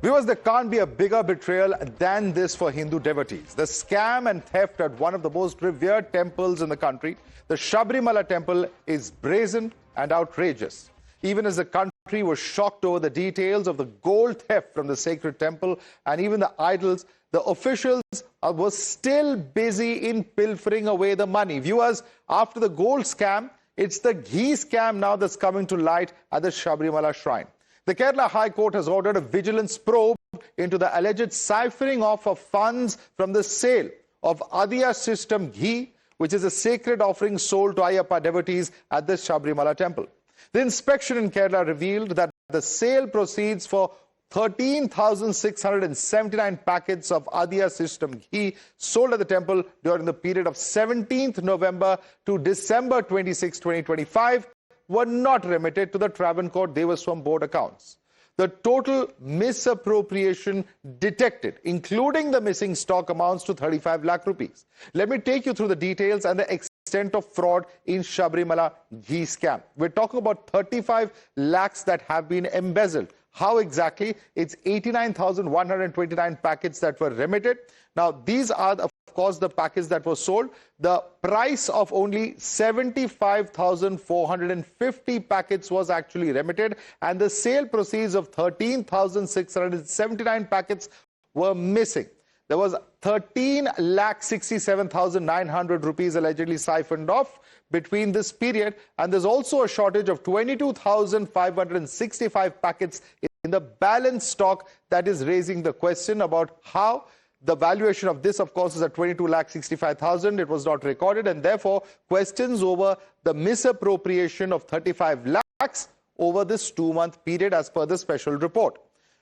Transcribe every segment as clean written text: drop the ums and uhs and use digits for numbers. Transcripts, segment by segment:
Viewers, there can't be a bigger betrayal than this for Hindu devotees. The scam and theft at one of the most revered temples in the country, the Sabarimala Temple, is brazen and outrageous. Even as the country was shocked over the details of the gold theft from the sacred temple and even the idols, the officials were still busy in pilfering away the money. Viewers, after the gold scam, it's the Ghee scam now that's coming to light at the Sabarimala shrine. The Kerala High Court has ordered a vigilance probe into the alleged siphoning off of funds from the sale of Adiya system Ghee, which is a sacred offering sold to Ayyappa devotees at the Sabarimala Temple. The inspection in Kerala revealed that the sale proceeds for 13,679 packets of Adiya system Ghee sold at the temple during the period of 17th November to December 26, 2025 were not remitted to the Travancore Devaswam Board accounts. The total misappropriation detected, including the missing stock, amounts to 35 lakh rupees. Let me take you through the details and the extent of fraud in Sabarimala Ghee scam. We're talking about 35 lakhs that have been embezzled. How exactly? It's 89,129 packets that were remitted. Now, these are, of course, the packets that were sold. The price of only 75,450 packets was actually remitted, and the sale proceeds of 13,679 packets were missing. There was 13,67,900 rupees allegedly siphoned off between this period, and there's also a shortage of 22,565 packets in the balance stock that is raising the question about how the valuation of this, of course, is at 22,65,000. It was not recorded, and therefore questions over the misappropriation of 35 lakhs over this 2-month period as per the special report.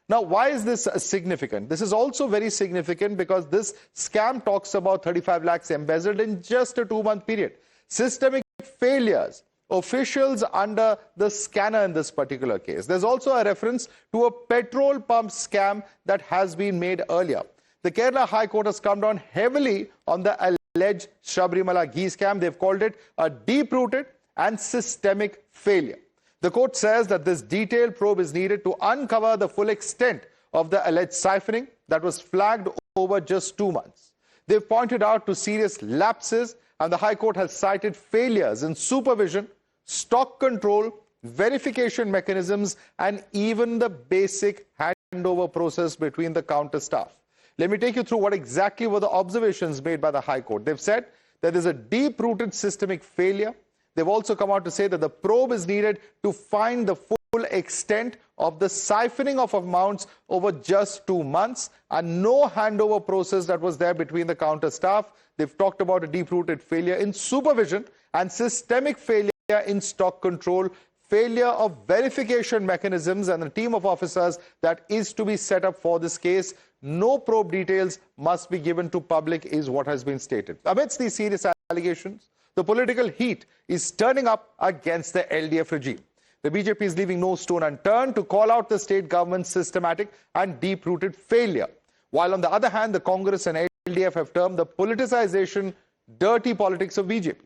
Now, why is this significant? This is also very significant because this scam talks about 35 lakhs embezzled in just a 2-month period. Systemic failures, officials under the scanner in this particular case. There's also a reference to a petrol pump scam that has been made earlier. The Kerala High Court has come down heavily on the alleged Sabarimala Ghee scam. They've called it a deep-rooted and systemic failure. The court says that this detailed probe is needed to uncover the full extent of the alleged siphoning that was flagged over just 2 months. They've pointed out to serious lapses, and the High Court has cited failures in supervision, stock control, verification mechanisms, and even the basic handover process between the counter staff. Let me take you through what exactly were the observations made by the High Court. They've said that there's a deep-rooted systemic failure. They've also come out to say that the probe is needed to find the full extent of the siphoning of amounts over just 2 months, and no handover process that was there between the counter staff. They've talked about a deep-rooted failure in supervision and systemic failure in stock control, failure of verification mechanisms, and the team of officers that is to be set up for this case. No probe details must be given to public is what has been stated. Amidst these serious allegations, the political heat is turning up against the LDF regime. The BJP is leaving no stone unturned to call out the state government's systematic and deep-rooted failure. While on the other hand, the Congress and LDF have termed the politicization dirty politics of BJP.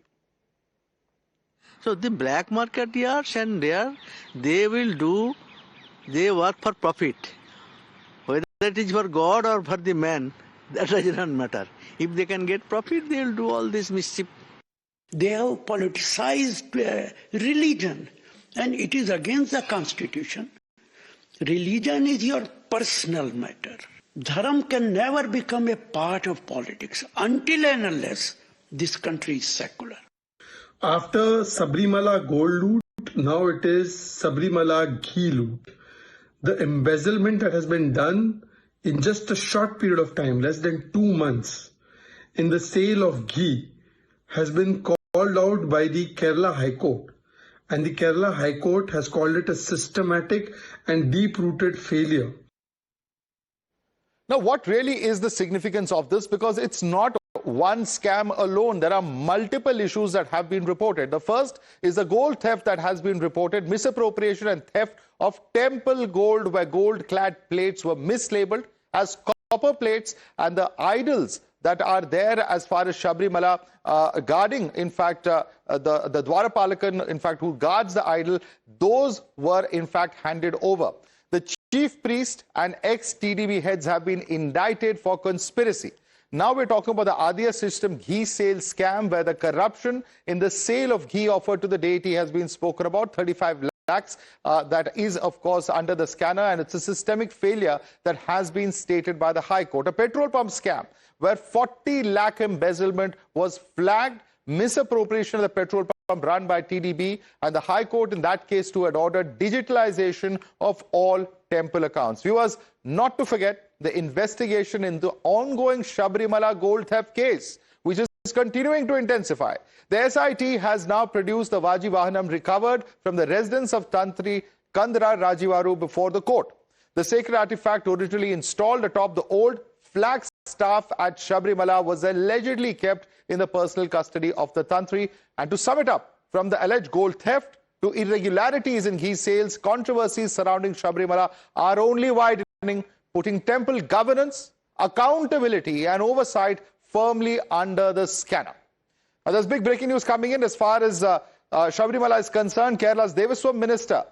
So the black market yards and there, they work for profit. Whether it is for God or for the man, that does not matter. If they can get profit, they will do all this mischief. They have politicized religion, and it is against the constitution. Religion is your personal matter. Dharam can never become a part of politics until and unless this country is secular. After Sabarimala gold loot, now it is Sabarimala Ghee loot. The embezzlement that has been done in just a short period of time, less than 2 months, in the sale of ghee has been called out by the Kerala High Court. And the Kerala High Court has called it a systematic and deep-rooted failure. Now, what really is the significance of this? Because it's not one scam alone. There are multiple issues that have been reported. The first is the gold theft that has been reported, misappropriation and theft of temple gold, where gold-clad plates were mislabeled as copper plates, and the idols that are there as far as Sabarimala guarding, in fact, the Dwarapalakan, in fact, who guards the idol, those were in fact handed over. The chief priest and ex-TDB heads have been indicted for conspiracy. Now we're talking about the Adya system ghee sale scam, where the corruption in the sale of ghee offered to the deity has been spoken about. 35 lakhs, that is of course under the scanner, and it's a systemic failure that has been stated by the High Court. A petrol pump scam where 40 lakh embezzlement was flagged, misappropriation of the petrol pump run by TDB, and the High Court in that case too had ordered digitalization of all temple accounts. Viewers, not to forget the investigation into the ongoing Sabarimala gold theft case, which is continuing to intensify. The SIT has now produced the Vaji Vahanam recovered from the residence of Tantri Kandra Rajivaru before the court. The sacred artifact, originally installed atop the old flag staff at Sabarimala, was allegedly kept in the personal custody of the Tantri. And to sum it up, from the alleged gold theft to irregularities in ghee sales, controversies surrounding Sabarimala are only widening, putting temple governance, accountability and oversight firmly under the scanner. Now, there's big breaking news coming in as far as Sabarimala is concerned. Kerala's Devaswam Minister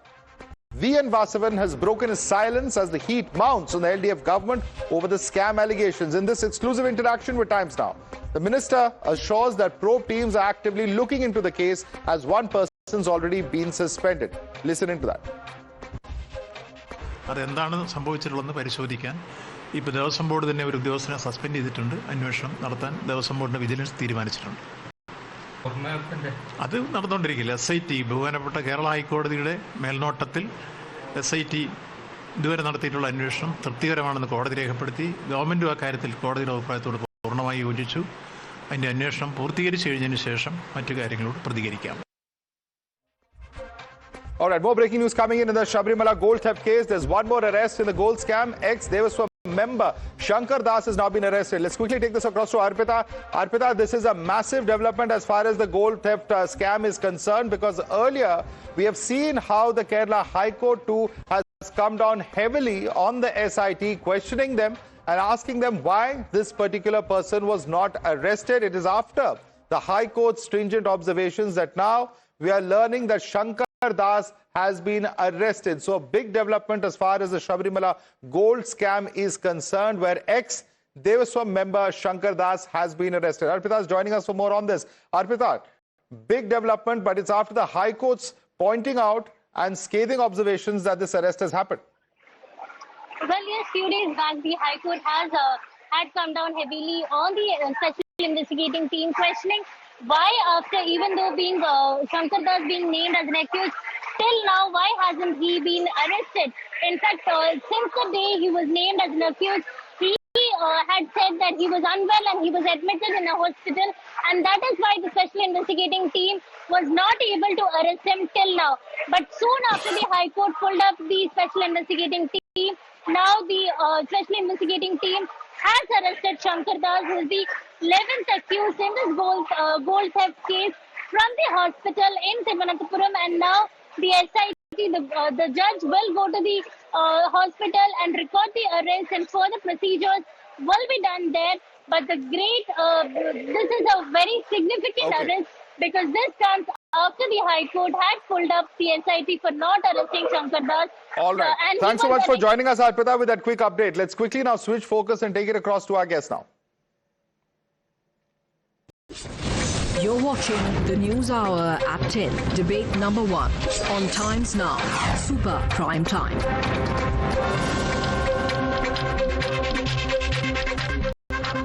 V.N. Vasavan has broken his silence as the heat mounts on the LDF government over the scam allegations. In this exclusive interaction with Times Now, the minister assures that probe teams are actively looking into the case as one person's already been suspended. Listen into that. അതെന്താണ് സംഭവിച്ചിട്ടുള്ളതെന്ന് പരിശോധിക്കാൻ ഇപ്പോൾ Devaswom board തന്നെ ഒരു ഉദ്യോഗസ്ഥനെ suspend ചെയ്തിട്ടുണ്ട്. അന്വേഷണം നടത്താൻ ദേവസ്വം ബോർഡിന്റെ വിജിലൻസ് തീരുമാനിച്ചിട്ടുണ്ട്. അത് നടന്നുകൊണ്ടിരിക്കില്ല. SIT ബഹുമാനപ്പെട്ട കേരള ഹൈക്കോടതിയുടെ മേൽനോട്ടത്തിൽ SIT ഇതുവരെ നടത്തിയിട്ടുള്ള അന്വേഷണം തൃപ്തികരമാണെന്ന് കോടതി രേഖപ്പെടുത്തി. ഗവൺമെന്റും അക്കാര്യത്തിൽ കോടതിയുടെ അഭിപ്രായത്തോട് പൂർണ്ണമായി യോജിച്ചു. അതിന്റെ അന്വേഷണം പൂർത്തീകരിച്ചു കഴിഞ്ഞതിന് ശേഷം മറ്റു കാര്യങ്ങളോട് പ്രതികരിക്കാം. All right, more breaking news coming in the Sabarimala gold theft case. There's one more arrest in the gold scam. Ex-Devaswam member Shankar Das has now been arrested. Let's quickly take this across to Arpita. Arpita, this is a massive development as far as the gold theft scam is concerned, because earlier we have seen how the Kerala High Court too has come down heavily on the SIT, questioning them and asking them why this particular person was not arrested. It is after the High Court's stringent observations that now we are learning that Shankar Das has been arrested. So a big development as far as the Sabarimala gold scam is concerned, where ex-Devaswam member Shankar Das has been arrested. Arpita is joining us for more on this. Arpita, big development, but it's after the High Court's pointing out and scathing observations that this arrest has happened. Well, yes, few days back, the High Court had come down heavily on the special investigating team, questioning why, after even though being Shankar Das being named as an accused, till now, why hasn't he been arrested? In fact, since the day he was named as an accused, he had said that he was unwell and he was admitted in a hospital, and that is why the special investigating team was not able to arrest him till now. But soon after the High Court pulled up the special investigating team, now the special investigating team has arrested Shankar Das, who is the 11th accused in this gold theft case, from the hospital in Thiruvananthapuram, and now the SIT, the judge will go to the hospital and record the arrest, and further procedures will be done there. But this is a very significant arrest, because this comes after the High Court had pulled up the SIT for not arresting Shankar Das. All right. Thanks so much for joining us, Arpita, with that quick update. Let's quickly now switch focus and take it across to our guest now. You're watching the News Hour at 10, debate number 1 on Times Now, Super Prime Time.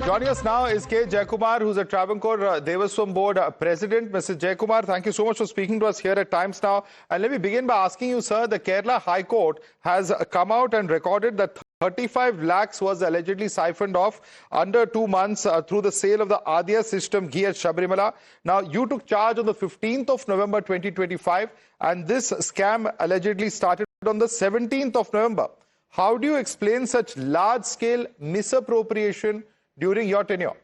Joining us now is K. Jayakumar, who's a Travancore Devaswam Board President. Mr. Jayakumar, thank you so much for speaking to us here at Times Now. And let me begin by asking you, sir, the Kerala High Court has come out and recorded that 35 lakhs was allegedly siphoned off under 2 months through the sale of the Adya system ghee at Sabarimala. Now, you took charge on the 15th of November 2025, and this scam allegedly started on the 17th of November. How do you explain such large-scale misappropriation during your tenure?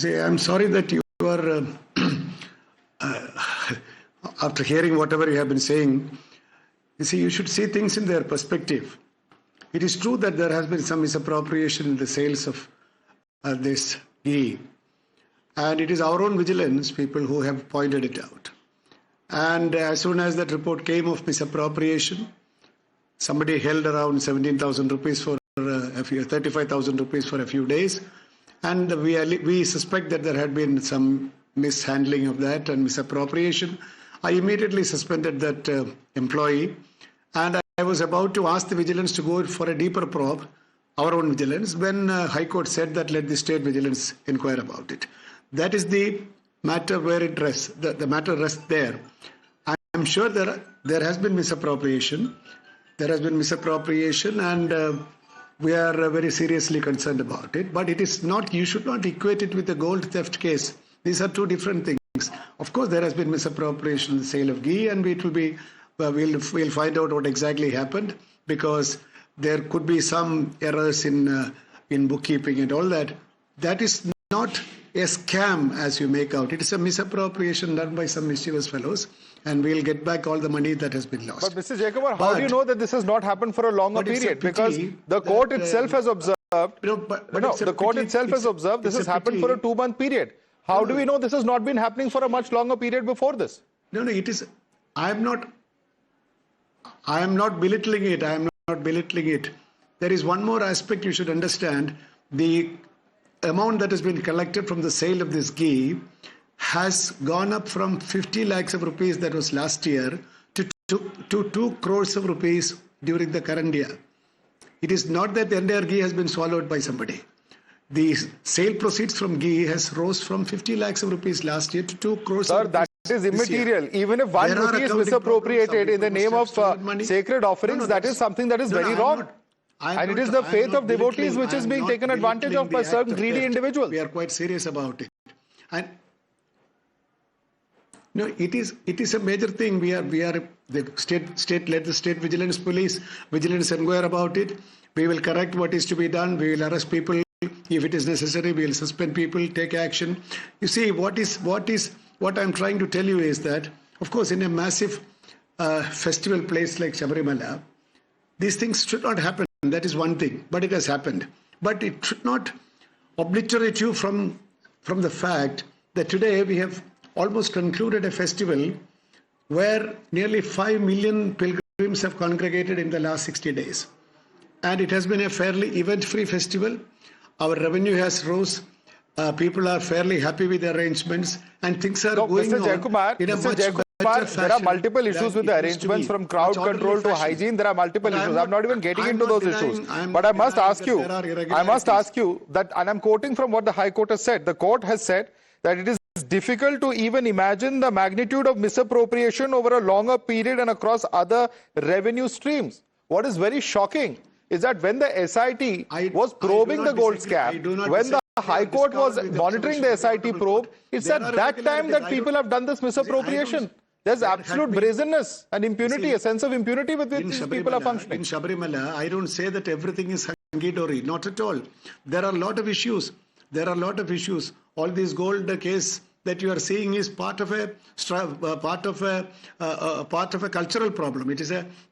See, I'm sorry that you are, after hearing whatever you have been saying, you see, you should see things in their perspective. It is true that there has been some misappropriation in the sales of this ghee, and it is our own vigilance people who have pointed it out. And as soon as that report came of misappropriation, somebody held around 17,000 rupees for 35,000 rupees for a few days. And we suspect that there had been some mishandling of that and misappropriation. I immediately suspended that employee, and I was about to ask the vigilance to go for a deeper probe, our own vigilance, when High Court said that let the state vigilance inquire about it. That is the matter where it rests. The matter rests there. I'm sure there has been misappropriation. There has been misappropriation, and we are very seriously concerned about it. But it is not. You should not equate it with the gold theft case. These are two different things. Of course, there has been misappropriation in the sale of ghee, and it will be. We'll find out what exactly happened, because there could be some errors in bookkeeping and all that. That is not a scam as you make out. It is a misappropriation done by some mischievous fellows, and we'll get back all the money that has been lost. But Mr. Jayakumar, how do you know that this has not happened for a longer period? Because the court itself has observed. The court itself has observed this has happened for a 2-month period. How do we know this has not been happening for a much longer period before this? No, it is. I am not belittling it. I am not belittling it. There is one more aspect you should understand. The amount that has been collected from the sale of this ghee has gone up from 50 lakhs of rupees that was last year to 2 crores of rupees during the current year. It is not that the entire ghee has been swallowed by somebody. The sale proceeds from ghee has rose from 50 lakhs of rupees last year to 2 crores of rupees. That is immaterial. Even if 1 rupee is misappropriated in the name of sacred offerings, that is something that is very wrong. And it is the faith of devotees which is being taken advantage of by certain greedy individuals. We are quite serious about it. And no, it is a major thing. We are the state let the state vigilance inquire about it. We will correct what is to be done. We will arrest people if it is necessary. We will suspend people, take action. You see, what I'm trying to tell you is that, of course, in a massive festival place like Sabarimala, these things should not happen. That is one thing, but it has happened. But it should not obliterate you from the fact that today we have almost concluded a festival where nearly 5 million pilgrims have congregated in the last 60 days. And it has been a fairly event-free festival. Our revenue has rose. People are fairly happy with the arrangements, and things are going on in a much better fashion. There are multiple issues with the arrangements, from crowd control to hygiene. There are multiple issues. I'm not even getting into those issues. But I must ask you that, and I'm quoting from what the High Court has said. The court has said that it is difficult to even imagine the magnitude of misappropriation over a longer period and across other revenue streams. What is very shocking is that when the SIT was probing the gold scam, when the High Court was monitoring the SIT probe, it's at that time that people have done this misappropriation. There's absolute brazenness and impunity, a sense of impunity with which these people are functioning. In Sabarimala, I don't say that everything is hunky-dory, not at all. There are a lot of issues. All these gold case that you are seeing is part of a cultural problem.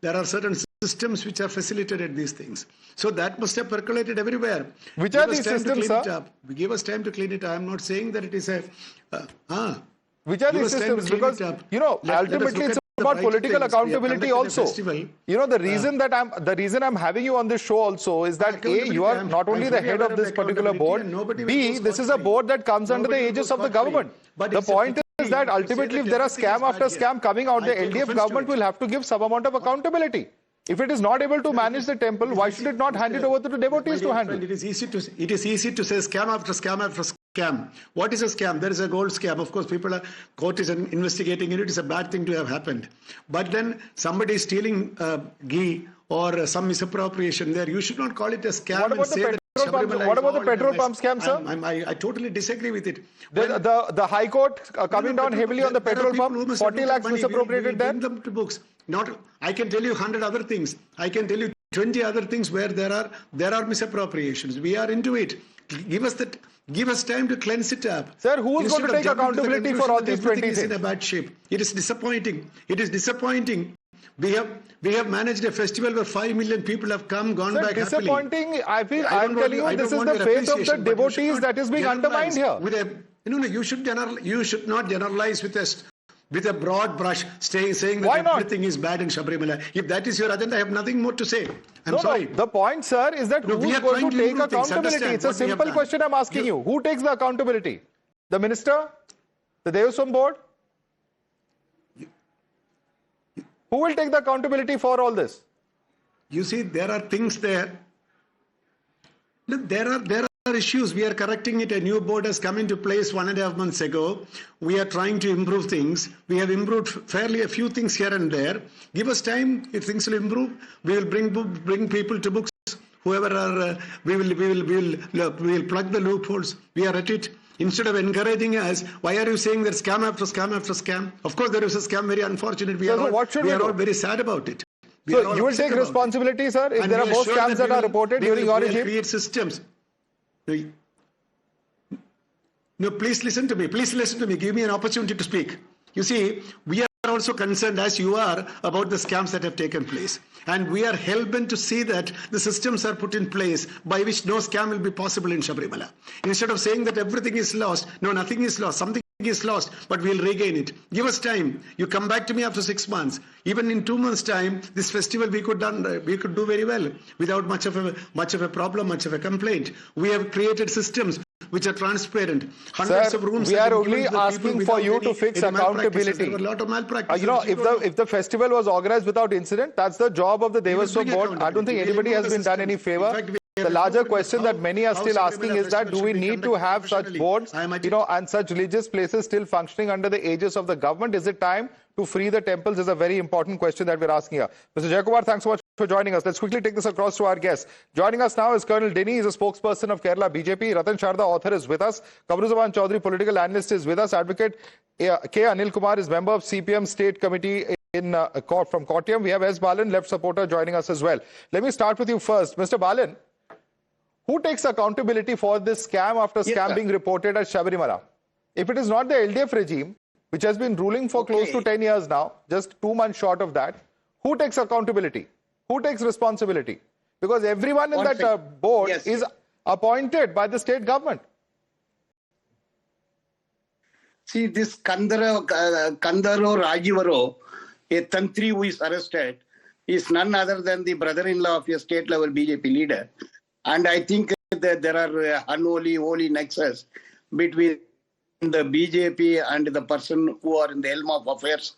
There are certain systems which are facilitated these things. So that must have percolated everywhere. Which are these systems, sir? Give us time to clean it up. I am not saying that it is a... Which are these systems? Because, ultimately it's about political accountability also. The reason I'm having you on this show also is that A, you are not only the head of this particular board, B, this is a board that comes under the aegis of the government. The point is that ultimately if there are scam after scam coming out, the LDF government will have to give some amount of accountability. If it is not able to manage the temple, why should it not hand it over to the devotees to handle? It is easy to say scam after scam after scam. What is a scam? There is a gold scam. Of course, court is investigating it. It is a bad thing to have happened. But then somebody is stealing ghee or some misappropriation there. You should not call it a scam. What about the petrol pump scam, sir? I totally disagree with it. The High Court coming down heavily on the petrol pump, 40 lakhs misappropriated there. Them to books. I can tell you 100 other things. I can tell you 20 other things where there are misappropriations. We are into it. Give us time to cleanse it up. Sir, who is going to take accountability for all these 20 things? Everything is in a bad shape. It is disappointing. We have managed a festival where 5 million people have gone back happily. Disappointing. I'm telling you, this is the faith of the devotees that is being undermined here. You should not generalize with with a broad brush, saying Why that not? everything is bad in Sabarimala. If that is your agenda, I have nothing more to say. I'm No, sorry. the point, sir, is that No, we who's are going trying to to take improve things. accountability? Understand It's a what we have simple done. question I'm asking you. Who takes the accountability? The minister? The Devaswam board? Who will take the accountability for all this? You see, there are things there. Look, there are issues. We are correcting it. A new board has come into place 1.5 months ago. We are trying to improve things. We have improved fairly a few things here and there. Give us time. If things will improve, we will bring people to books. Whoever are, we will plug the loopholes. We are at it. Instead of encouraging us, why are you saying that scam after scam after scam? Of course, there is a scam. Very unfortunate. We are all very sad about it. So you will take responsibility, sir, if there are more scams that are reported during your regime? Create systems. No, please listen to me. Please listen to me. Give me an opportunity to speak. You see, we are also concerned, as you are, about the scams that have taken place. And we are hell-bent to see that the systems are put in place by which no scam will be possible in Sabarimala. Instead of saying that everything is lost, no, nothing is lost. Something is lost, but we'll regain it. Give us time. You come back to me after 6 months. Even in 2 months' time, this festival we could do very well without much of a problem, much of a complaint. We have created systems which are transparent. Hundreds Sir, of rooms. we are only asking for you to fix accountability. There were a lot of malpractices. If the festival was organized without incident, that's the job of the Devaswam board. I don't think anybody has been done any favor. The larger question that many are still asking is that do we need to have such boards, and such religious places still functioning under the aegis of the government? Is it time to free the temples? Is a very important question that we're asking here. Mr. Jayakumar, thanks so much for joining us. Let's quickly take this across to our guests. Joining us now is Colonel Denny. He's a spokesperson of Kerala BJP. Ratan Sharda, author, is with us. Kamruzaman Chaudhary, political analyst, is with us. Advocate K. Anil Kumar is member of CPM State Committee from Kottayam. We have S. Balan, left supporter, joining us as well. Let me start with you first. Mr. Balan, who takes accountability for this scam after scam being reported at Sabarimala? If it is not the LDF regime, which has been ruling for close to 10 years now, just 2 months short of that, who takes accountability? Who takes responsibility? Because everyone in that board is appointed by the state government. See, this Kandaro Rajivaro, a Tantri who is arrested, is none other than the brother-in-law of a state-level BJP leader. And I think that there are holy nexus between the BJP and the person who are in the helm of affairs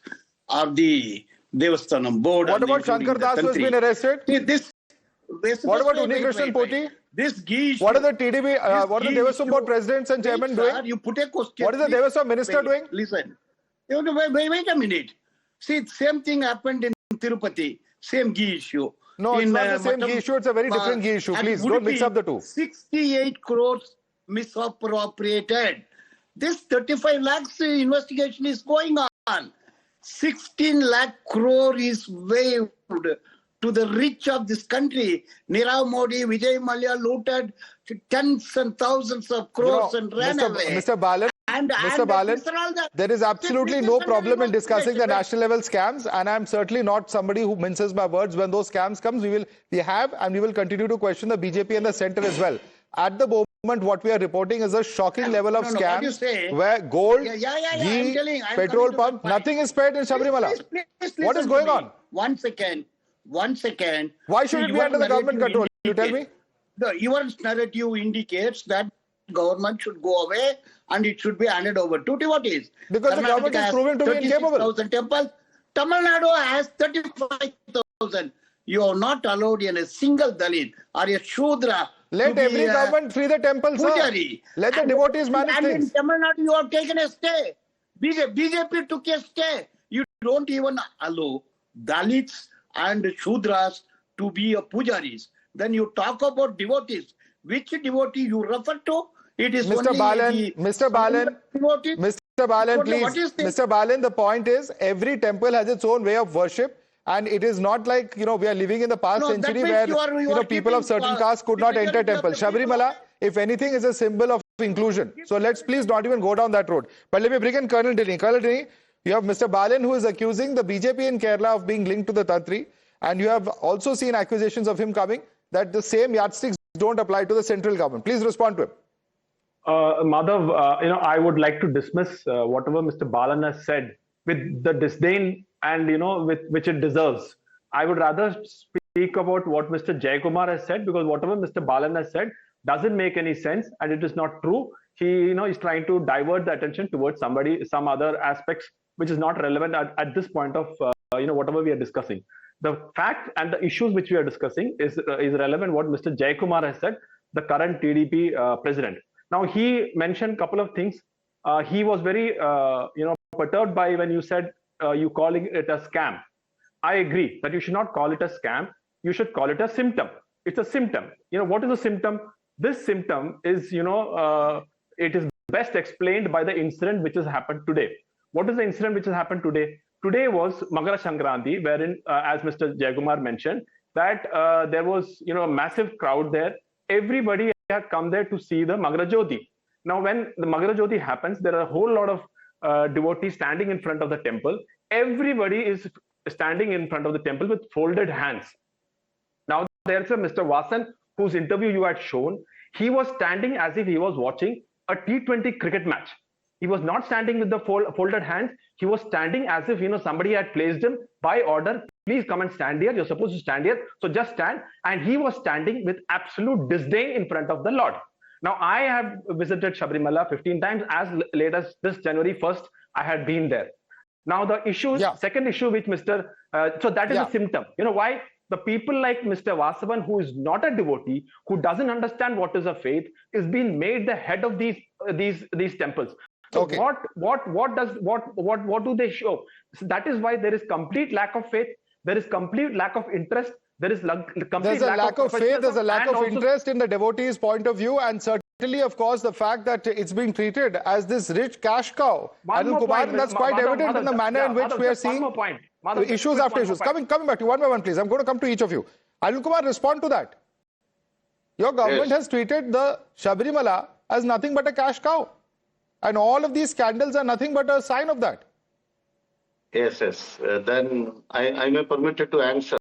of the Devasthanam board. What about Shankar Das, who has been arrested? What about Unikrishnan Poti? This Ghee. What are the TDB, what are the Devaswam board presidents and chairmen doing? You put a question. What is the Devaswam minister doing? Listen. Wait a minute. See, same thing happened in Tirupati. Same Ghee issue. No, it's not the same Ghee issue. It's a very different Ghee issue. Please, don't mix up the two. 68 crores misappropriated. This 35 lakhs investigation is going on. 16 lakh crore is waived to the rich of this country. Nirav Modi, Vijay Mallya looted tens and thousands of crores and ran away. Mr. Balan, there is absolutely no problem in discussing the national level scams, and I'm certainly not somebody who minces my words. When those scams come, we have and we will continue to question the BJP and the centre as well. At the moment, what we are reporting is a shocking level of scams where gold, ghee, petrol pump, nothing is paid in Sabarimala. What is going on? One second. Why should it be under the government control? You tell me. Your narrative indicates that government should go away and it should be handed over to devotees. Because the government is proven to be incapable. Temples. Tamil Nadu has 35,000. You are not allowed in a single Dalit or a Shudra. Let every government free the temples, sir. Let the devotees manage things. And in Tamil Nadu, you have taken a stay. BJP took a stay. You don't even allow Dalits and Shudras to be a pujaris. Then you talk about devotees. Which devotee you refer to? It is Mr. Balan, Mr. Balan, please. Mr. Balan, the point is every temple has its own way of worship. And it is not like, we are living in the past century where, people of certain castes could not enter temple. Sabarimala, if anything, is a symbol of inclusion. So let's please not even go down that road. But let me bring in Colonel Denny. Colonel Denny, you have Mr. Balan who is accusing the BJP in Kerala of being linked to the Tantri. And you have also seen accusations of him coming that the same yardsticks don't apply to the central government. Please respond to him. Madhav, I would like to dismiss whatever Mr. Balan has said with the disdain and with which it deserves. I would rather speak about what Mr. Jayakumar has said, because whatever Mr. Balan has said doesn't make any sense and it is not true. He is trying to divert the attention towards some other aspects which is not relevant at this point of whatever we are discussing. The fact and the issues which we are discussing is relevant what Mr. Jayakumar has said, the current TDP president. Now he mentioned a couple of things. He was very perturbed by when you said you calling it a scam. I agree that you should not call it a scam. You should call it a symptom. It's a symptom. What is a symptom? This symptom is, it is best explained by the incident which has happened today. What is the incident which has happened today? Today was Makara Sankranti, wherein, as Mr. Jayakumar mentioned, that there was, a massive crowd there. Everybody had come there to see the Makara Jyothi. Now, when the Makara Jyothi happens, there are a whole lot of devotees standing in front of the temple. Everybody is standing in front of the temple with folded hands. Now, there's a Mr. Vasan, whose interview you had shown. He was standing as if he was watching a T20 cricket match. He was not standing with the folded hands. He was standing as if somebody had placed him by order. Please come and stand here. You're supposed to stand here. So just stand. And he was standing with absolute disdain in front of the Lord. Now, I have visited Sabarimala 15 times. As late as this January 1st, I had been there. Now, the issue, second issue which Mr. So that is a symptom. Why? The people like Mr. Vasavan, who is not a devotee, who doesn't understand what is a faith, is being made the head of these temples. So what do they show? So that is why there is complete lack of faith. There is complete lack of interest. There's a lack of faith. There's a lack of interest in the devotees' point of view, and certainly, of course, the fact that it's being treated as this rich cash cow. Anil Kumar, that's quite evident in the manner in which we are seeing issues after issues. Coming back to you one by one, please. I'm going to come to each of you. Anil Kumar, respond to that. Your government has treated the Sabarimala as nothing but a cash cow. And all of these scandals are nothing but a sign of that. Yes. Then I may permitted to answer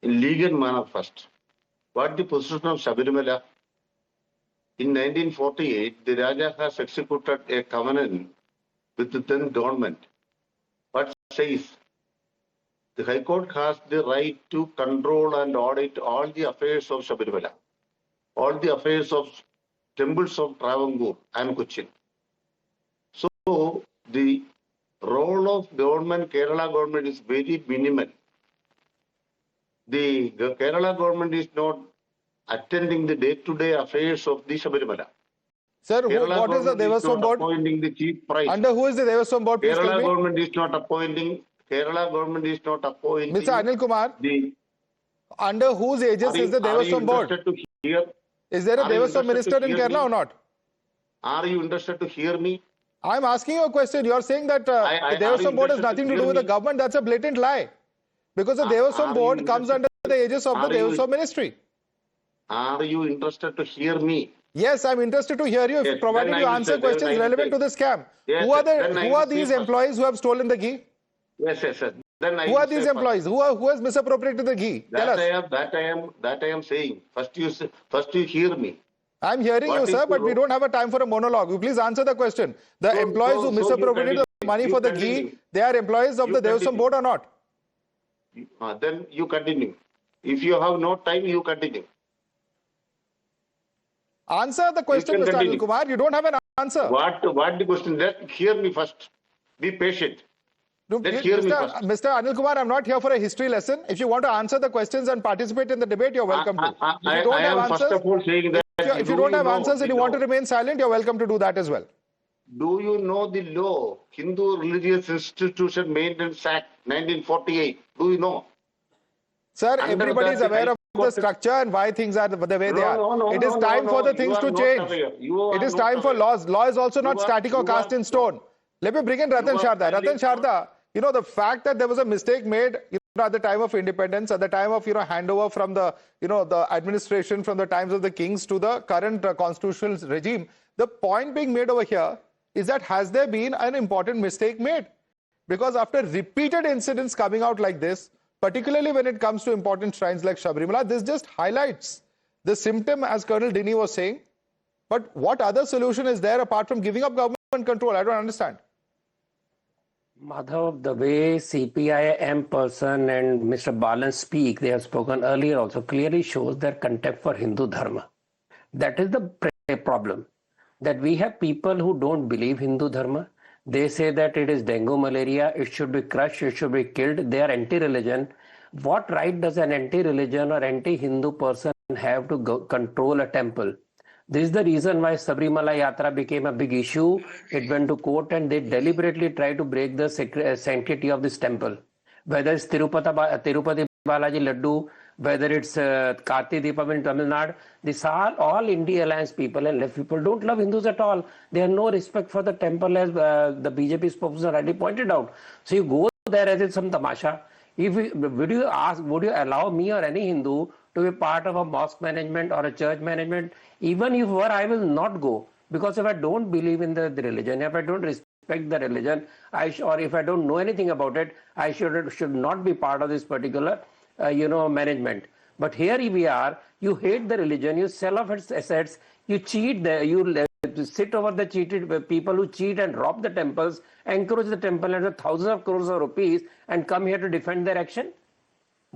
in legal manner first. What the position of Sabarimala? In 1948, the Raja has executed a covenant with the then government. What says? The High Court has the right to control and audit all the affairs of Sabarimala, all the affairs of temples of Travancore and Cochin. So, the role of government, Kerala government, is very minimal. The Kerala government is not attending the day-to-day affairs of the Sabarimala. Sir, what is the Devaswam board? Appointing the chief priest. Under who is the Devaswam board? Kerala government is not appointing. Kerala government is not appointing. Mr. Anil Kumar, under whose aegis is the Devaswam board? Is there a Devaswam minister in Kerala or not? Are you interested to hear me? I'm asking you a question. You're saying that the Devaswam board has nothing to do with the government. That's a blatant lie. Because the Devaswam board comes under the aegis of the Devaswam ministry. Are you interested to hear me? Yes, I'm interested to hear you, provided you answer questions relevant to the scam. Who are these employees who have stolen the ghee? Yes. Who are these employees? Who has misappropriated the ghee? Tell us. That I am saying. First you hear me. I'm hearing you, sir, but we don't have a time for a monologue. You please answer the question. The employees who misappropriated the money for the ghee, they are employees of the Devaswam board or not? Then you continue. If you have no time, you continue. Answer the question, Mr. Anil Kumar. You don't have an answer. What the question? Hear me first. Be patient. Hear me first. Mr. Anil Kumar, I'm not here for a history lesson. If you want to answer the questions and participate in the debate, you're welcome to. If you don't have answers and you want to remain silent, you're welcome to do that as well. Do you know the law, Hindu Religious Institution Maintenance Act, 1948? Do you know? Sir, everybody is aware of the structure and why things are the way they are. It is time for the things to change. It is time for laws. Law is also not static or cast in stone. Let me bring in Ratan Sharda. Ratan Sharda, the fact that there was a mistake made at the time of independence, at the time of handover from the the administration from the times of the kings to the current constitutional regime, the point being made over here is that has there been an important mistake made? Because after repeated incidents coming out like this, particularly when it comes to important shrines like Sabarimala, this just highlights the symptom, as Colonel Dini was saying. But what other solution is there apart from giving up government control? I don't understand. Madhav, the way CPIM person and Mr. Balan speak, they have spoken earlier also, clearly shows their contempt for Hindu Dharma. That is the problem. That we have people who don't believe Hindu Dharma. They say that it is dengue, malaria, it should be crushed, it should be killed. They are anti-religion. What right does an anti-religion or anti-Hindu person have to control a temple? This is the reason why Sabarimala Yatra became a big issue. It went to court and they deliberately tried to break the sanctity of this temple. Whether it's Tirupati Balaji Laddu, whether it's Karti Deepam in Tamil Nadu, these are all India Alliance people and left people don't love Hindus at all. They have no respect for the temple, as the BJP spokesman already pointed out. So you go there as it's some tamasha. Would you allow me or any Hindu to be part of a mosque management or a church management? Even if were, I will not go, because if I don't believe in the religion, if I don't respect the religion, or if I don't know anything about it, I should not be part of this particular management. But here we are, you hate the religion, you sell off its assets, you cheat, you sit over the cheated people who cheat and rob the temples, encourage the temple and thousands of crores of rupees and come here to defend their action.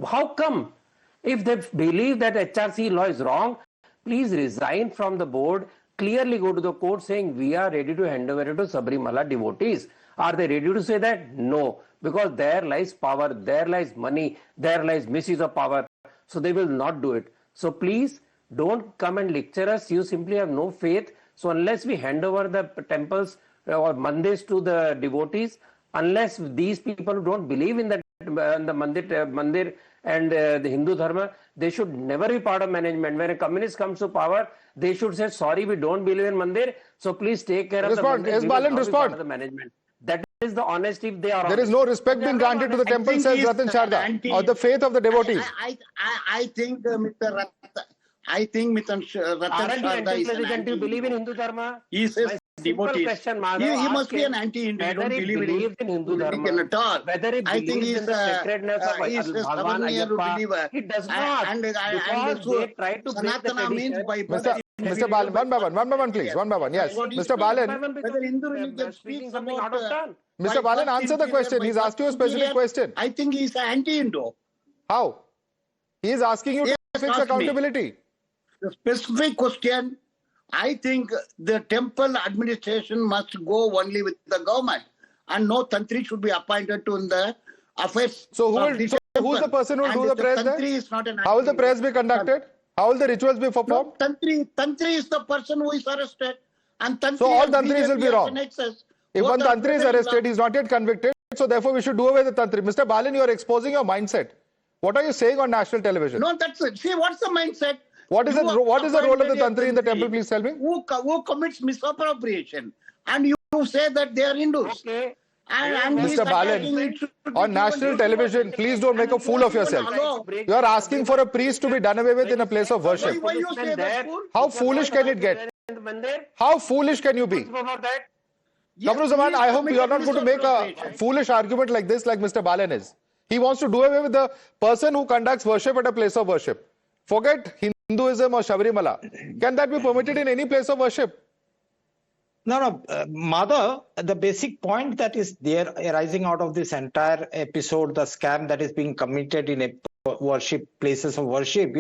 How come? If they believe that HRC law is wrong, please resign from the board, clearly go to the court saying we are ready to hand over it to Sabarimala devotees. Are they ready to say that? No, because there lies power, there lies money, there lies misuse of power. So they will not do it. So please don't come and lecture us. You simply have no faith. So unless we hand over the temples or mandirs to the devotees, unless these people who don't believe in the mandir and the Hindu Dharma, they should never be part of management. When a communist comes to power, they should say, sorry, we don't believe in mandir, so please take care of the mandir. Yes, Balan, respond. The management. That is the honesty if they are There is no respect being granted to the temple, says Ratan Sharda, or the faith of the devotees. I think Mr. Ratan Sharda is an anti-Hindu. Do you believe in Hindu Dharma? He says devotees. Question, He must be an anti-Hindu. He don't believe in Hindu religion at all. I think he's a Sabarimala believer. He does not. And so they try to Sanatana means by Mr. Balan, one by one, please. One by one, yes. Mr. Balan, whether Hindu religion speaks about Mr. Balan, answer the question. He's asked you a specific question. I think he's anti-Hindu. How? He is asking you to fix accountability. The specific question, I think the temple administration must go only with the government, and no tantri should be appointed to the affairs. So who's the person who will do the prayers there? How will the prayers be conducted? How will the rituals be performed? No, tantri is the person who is arrested, and tantri. So all tantris will be wrong. If one tantri is arrested, he is not yet convicted. So therefore, we should do away with tantri. Mr. Balan, you are exposing your mindset. What are you saying on national television? No, that's it. See, what's the mindset? What is the role of the tantri in the temple? Please tell me. Who commits misappropriation? And you say that they are Hindus. Okay. And Mr. Balan, on national television, please don't make a fool of yourself. You are asking for a priest to be done away with in a place of worship. Why you say that? How foolish can it get? How foolish can you be? Kamruzaman, I hope you are not going to make a foolish argument like this, like Mr. Balan is. He wants to do away with the person who conducts worship at a place of worship. Forget Hinduism or Sabarimala. Can that be permitted in any place of worship? No, Madhav, the basic point that is there arising out of this entire episode, the scam that is being committed in places of worship,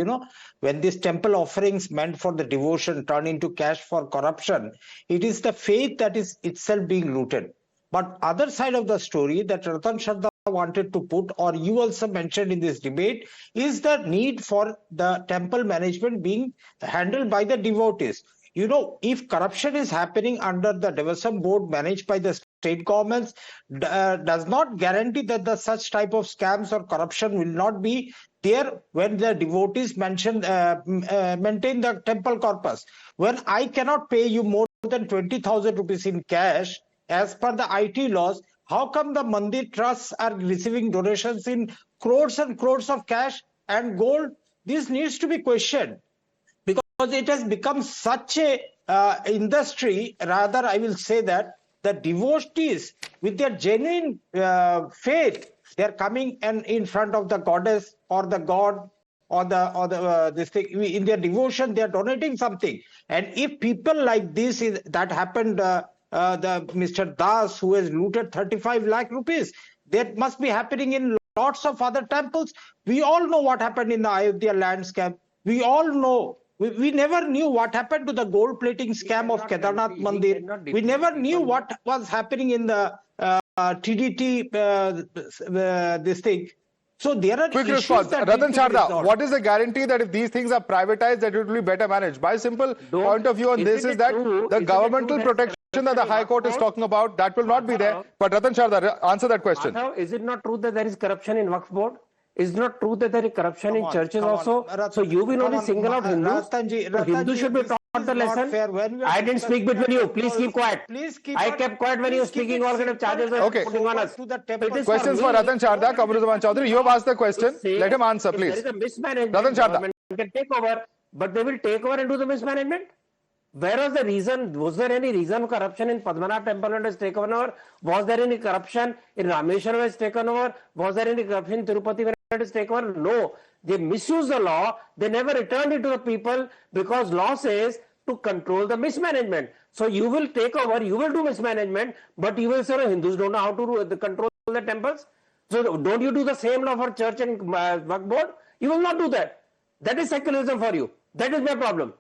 when these temple offerings meant for the devotion turn into cash for corruption, it is the faith that is itself being looted. But other side of the story that Ratan Sharda wanted to put, or you also mentioned in this debate, is the need for the temple management being handled by the devotees. If corruption is happening under the devotion board managed by the state governments, does not guarantee that such type of scams or corruption will not be there when the devotees maintain the temple corpus. When I cannot pay you more than 20,000 rupees in cash, as per the IT laws, how come the mandir trusts are receiving donations in crores and crores of cash and gold? This needs to be questioned. Because it has become such a industry, rather I will say that the devotees with their genuine faith, they are coming and in front of the goddess or the god or this thing, in their devotion they are donating something. And if people like this that happened Mr. Das, who has looted 35 lakh rupees. That must be happening in lots of other temples. We all know what happened in the Ayodhya land scam. We all know. We never knew what happened to the gold plating scam of Kedarnath Mandir. We never knew what was happening in the TDT, this thing. So there are quick issues response. that Ratan need to be Sharda, resolved. what is the guarantee that if these things are privatized, that it will be better managed? My simple point of view on this is that the governmental protection that the High Court is talking about, that will not be there. But Ratan Sharda, answer that question. Madhav, is it not true that there is corruption in Waqf Board? Is it not true that there is corruption in churches also? So you will only single out Hindus? Hindus should be taught the lesson. I didn't speak between you. Please keep quiet. I kept quiet when you were speaking all kind of charges and putting on us. Questions for Ratan Sharda. Kamruzaman Chaudhary, you have asked the question. Let him answer, please. There is a mismanagement. Ratan Sharda. Government can take over, but they will take over and do the mismanagement. Where was the reason? Was there any reason for corruption in Padmanath Temple when it was taken over? Was there any corruption in Rameshwaram when it was taken over? Was there any corruption in Tirupati when it was taken over? No. They misused the law. They never returned it to the people because law says to control the mismanagement. So you will take over, you will do mismanagement, but you will say Hindus don't know how to control the temples. So don't you do the same law for church and Waqf Board? You will not do that. That is secularism for you. That is my problem.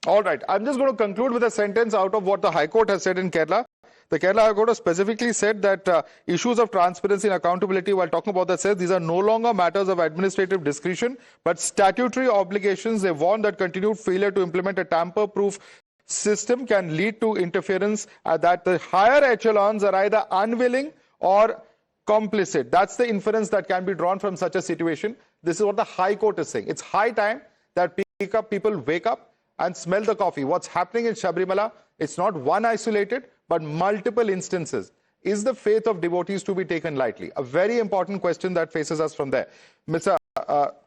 All right. I'm just going to conclude with a sentence out of what the High Court has said in Kerala. The Kerala High Court has specifically said that issues of transparency and accountability, while talking about that, says these are no longer matters of administrative discretion, but statutory obligations. They warn that continued failure to implement a tamper-proof system can lead to interference, that the higher echelons are either unwilling or complicit. That's the inference that can be drawn from such a situation. This is what the High Court is saying. It's high time that people wake up and smell the coffee. What's happening in Sabarimala, it's not one isolated, but multiple instances. Is the faith of devotees to be taken lightly? A very important question that faces us from there. Mr.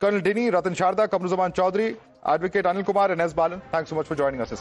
Colonel Dini, Ratan Sharda, Kamruzaman Chaudhary, Advocate Anil Kumar and S. Balan, thanks so much for joining us this evening.